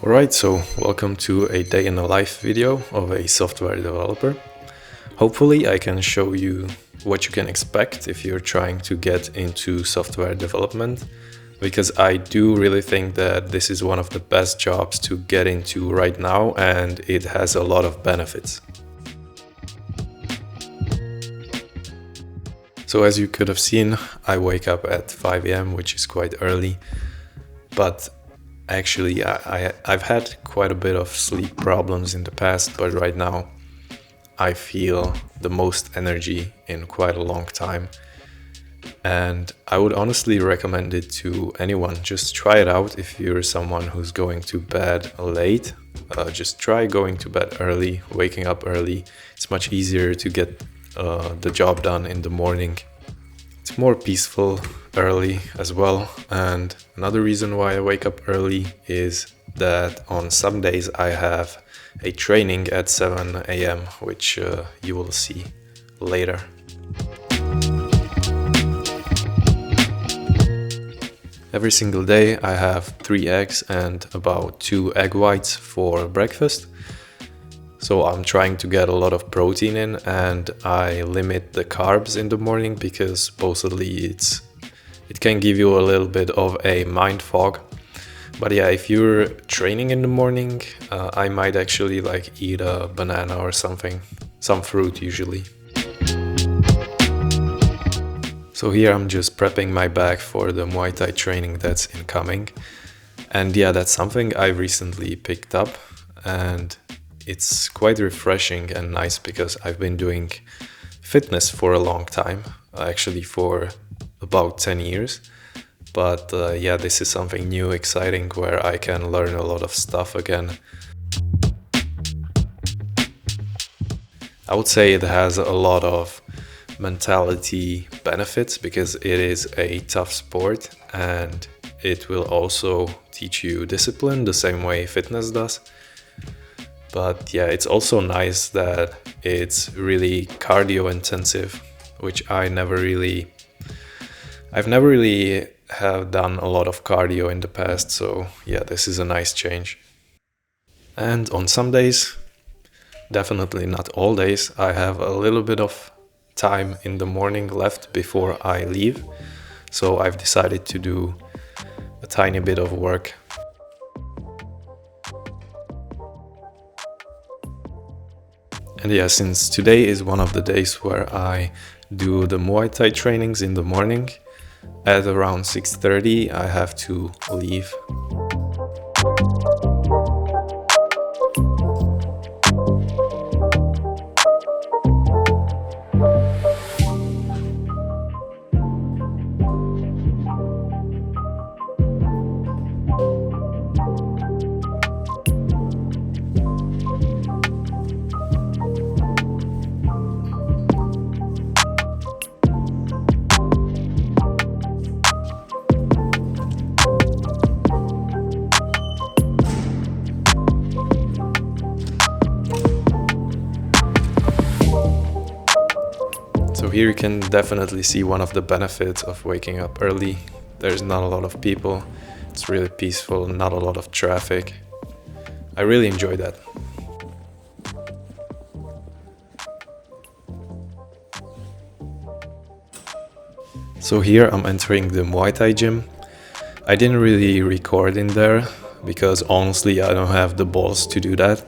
Alright, so welcome to a day in the life video of a software developer. Hopefully I can show you what you can expect if you're trying to get into software development, because I do really think that this is one of the best jobs to get into right now and it has a lot of benefits. So as you could have seen, I wake up at 5 a.m., which is quite early, but actually, I've had quite a bit of sleep problems in the past, but right now I feel the most energy in quite a long time. And I would honestly recommend it to anyone. Just try it out if you're someone who's going to bed late. Just try going to bed early, waking up early. It's much easier to get the job done in the morning. It's more peaceful early as well, and another reason why I wake up early is that on some days I have a training at 7 a.m. which you will see later. Every single day I have 3 eggs and about 2 egg whites for breakfast. So I'm trying to get a lot of protein in, and I limit the carbs in the morning because supposedly it can give you a little bit of a mind fog. But yeah, if you're training in the morning, I might actually eat a banana or something, some fruit usually. So here I'm just prepping my bag for the Muay Thai training that's incoming. And yeah, that's something I recently picked up, and it's quite refreshing and nice because I've been doing fitness for a long time, actually for about 10 years. But yeah, this is something new, exciting, where I can learn a lot of stuff again. I would say it has a lot of mentality benefits because it is a tough sport, and it will also teach you discipline the same way fitness does. But yeah, it's also nice that it's really cardio intensive, which I've never really have done a lot of cardio in the past. So yeah, this is a nice change. And on some days, definitely not all days, I have a little bit of time in the morning left before I leave. So I've decided to do a tiny bit of work. And yeah, since today is one of the days where I do the Muay Thai trainings in the morning, at around 6:30 I have to leave. So here you can definitely see one of the benefits of waking up early. There's not a lot of people, it's really peaceful, not a lot of traffic. I really enjoy that. So here I'm entering the Muay Thai gym. I didn't really record in there because honestly I don't have the balls to do that.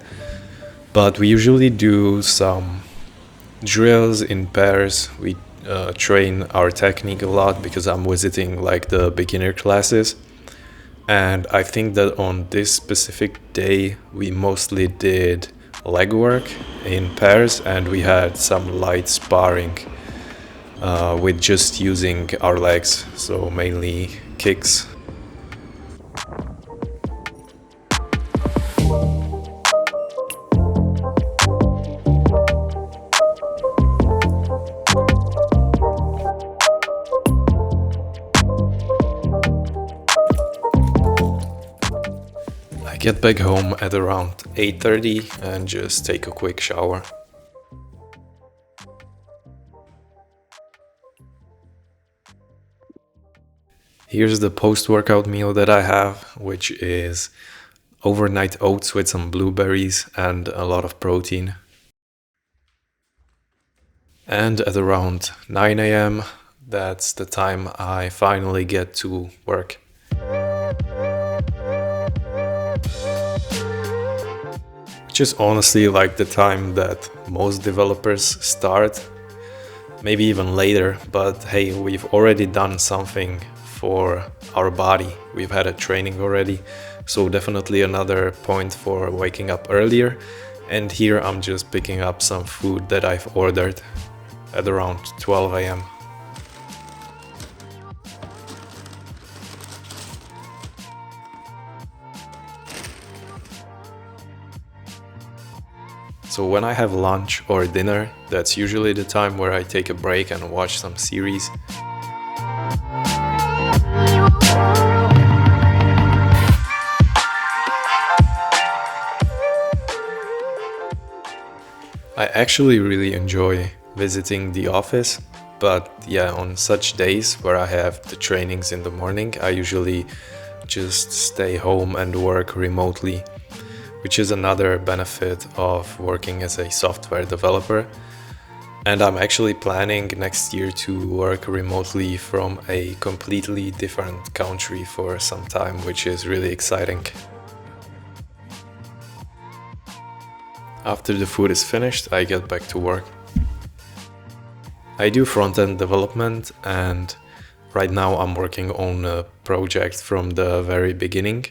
But we usually do some drills in pairs. We train our technique a lot because I'm visiting the beginner classes, and I think that on this specific day we mostly did leg work in pairs, and we had some light sparring with just using our legs, so mainly kicks. I get back home at around 8:30 and just take a quick shower. Here's the post-workout meal that I have, which is overnight oats with some blueberries and a lot of protein. And at around 9 a.m., that's the time I finally get to work. Which is honestly like the time that most developers start, maybe even later, but hey, we've already done something for our body. We've had a training already, so definitely another point for waking up earlier. And here I'm just picking up some food that I've ordered at around 12 a.m. So when I have lunch or dinner, that's usually the time where I take a break and watch some series. I actually really enjoy visiting the office, but yeah, on such days where I have the trainings in the morning, I usually just stay home and work remotely, which is another benefit of working as a software developer. And I'm actually planning next year to work remotely from a completely different country for some time, which is really exciting. After the food is finished, I get back to work. I do front-end development, and right now I'm working on a project from the very beginning.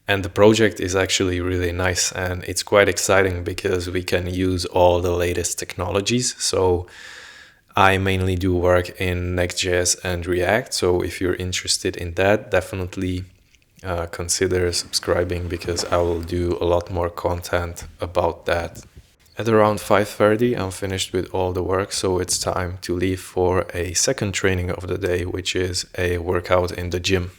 And the project is actually really nice, and it's quite exciting because we can use all the latest technologies. So I mainly do work in Next.js and React. So if you're interested in that, definitely consider subscribing, because I will do a lot more content about that. At around 5:30, I'm finished with all the work, so it's time to leave for a second training of the day, which is a workout in the gym.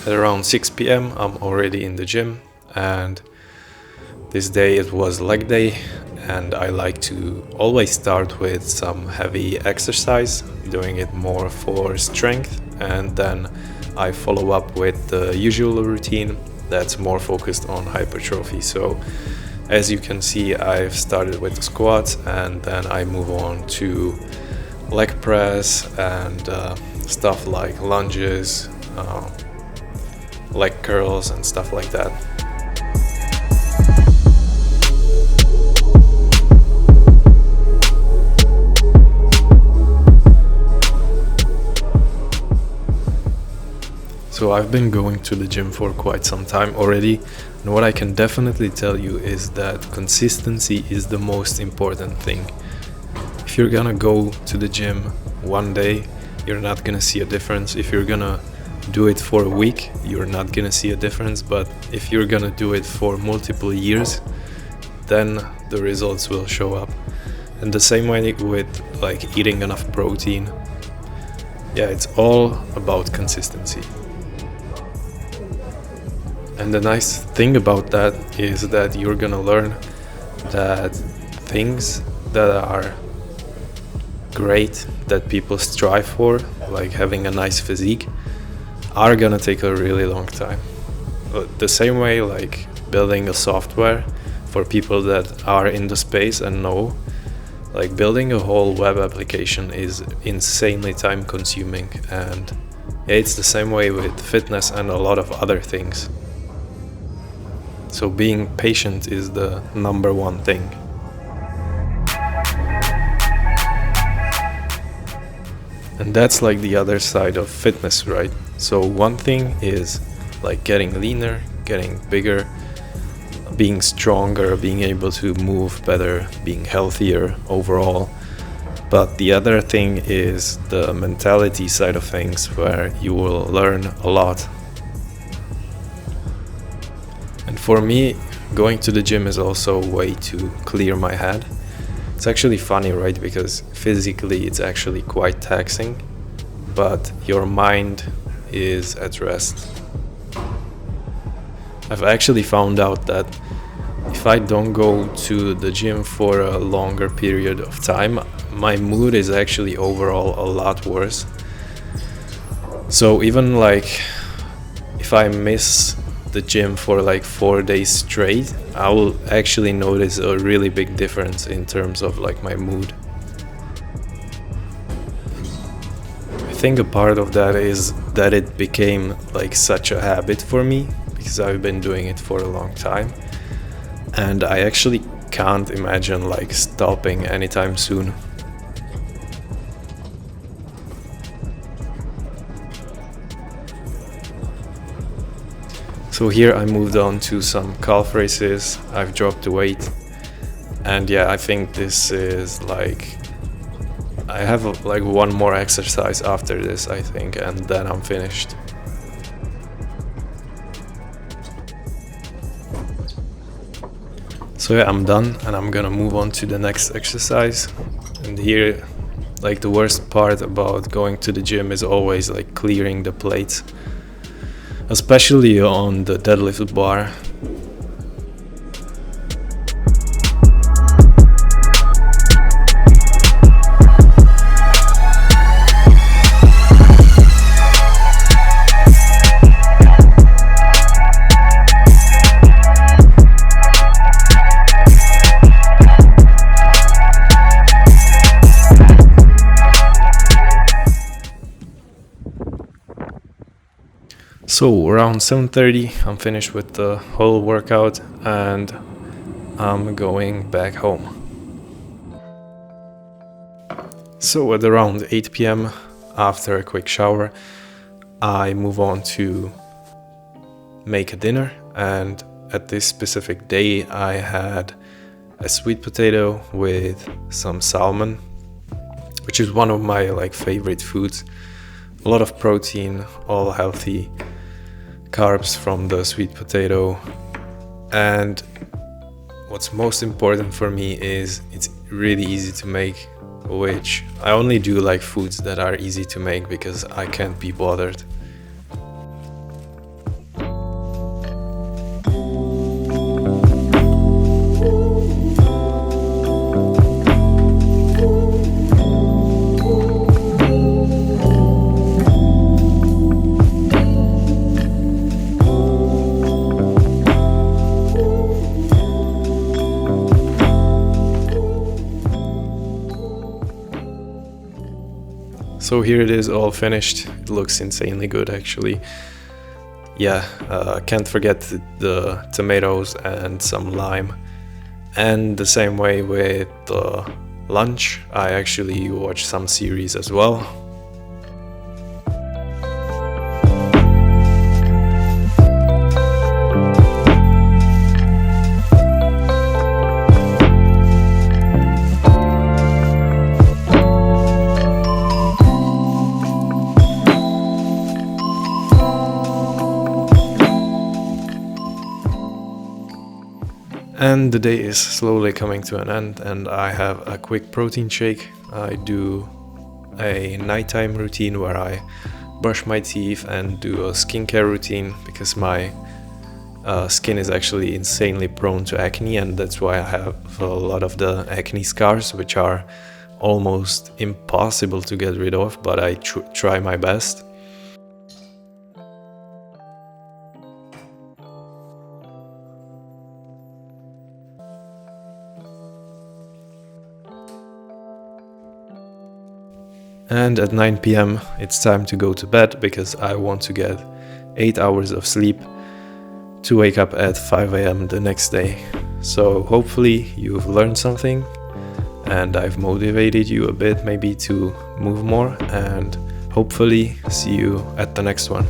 At around 6 p.m. I'm already in the gym, and this day it was leg day, and I like to always start with some heavy exercise, doing it more for strength, and then I follow up with the usual routine that's more focused on hypertrophy. So as you can see, I've started with the squats, and then I move on to leg press and stuff like lunges, leg curls and stuff like that. So I've been going to the gym for quite some time already, and what I can definitely tell you is that consistency is the most important thing. If you're gonna go to the gym one day, you're not gonna see a difference. If you're gonna do it for a week, you're not gonna see a difference. But if you're gonna do it for multiple years, then the results will show up. And the same way with like eating enough protein. Yeah, it's all about consistency. And the nice thing about that is that you're gonna learn that things that are great, that people strive for, like having a nice physique, are gonna take a really long time. The same way like building a software, for people that are in the space and know, like building a whole web application is insanely time consuming, and it's the same way with fitness and a lot of other things. So being patient is the number one thing. And that's like the other side of fitness, right? So one thing is like getting leaner, getting bigger, being stronger, being able to move better, being healthier overall. But the other thing is the mentality side of things, where you will learn a lot. And for me, going to the gym is also a way to clear my head. It's actually funny, right? Because physically it's actually quite taxing, but your mind is at rest. I've actually found out that if if I don't go to the gym for a longer period of time, my mood is actually overall a lot worse. So even like if I miss the gym for like 4 days straight, I will actually notice a really big difference in terms of like my mood. I think a part of that is that it became like such a habit for me because I've been doing it for a long time, and I actually can't imagine like stopping anytime soon. So here I moved on to some calf raises. I've dropped the weight, and yeah, I think this is like, I have like one more exercise after this, I think, and then I'm finished. So yeah, I'm done, and I'm gonna move on to the next exercise. And here, like, the worst part about going to the gym is always like clearing the plates, especially on the deadlift bar. So around 7:30 I'm finished with the whole workout and I'm going back home. So at around 8 p.m. after a quick shower, I move on to make a dinner, and at this specific day I had a sweet potato with some salmon, which is one of my like favorite foods. A lot of protein, all healthy carbs from the sweet potato, and what's most important for me is it's really easy to make, which I only do like foods that are easy to make because I can't be bothered. So here it is, all finished. It looks insanely good actually. Yeah, can't forget the tomatoes and some lime. And the same way with the lunch, I actually watched some series as well. And the day is slowly coming to an end, and I have a quick protein shake. I do a nighttime routine where I brush my teeth and do a skincare routine because my skin is actually insanely prone to acne, and that's why I have a lot of the acne scars, which are almost impossible to get rid of, but I try my best. And at 9 p.m. it's time to go to bed because I want to get 8 hours of sleep to wake up at 5 a.m. the next day. So hopefully you've learned something and I've motivated you a bit maybe to move more, and hopefully see you at the next one.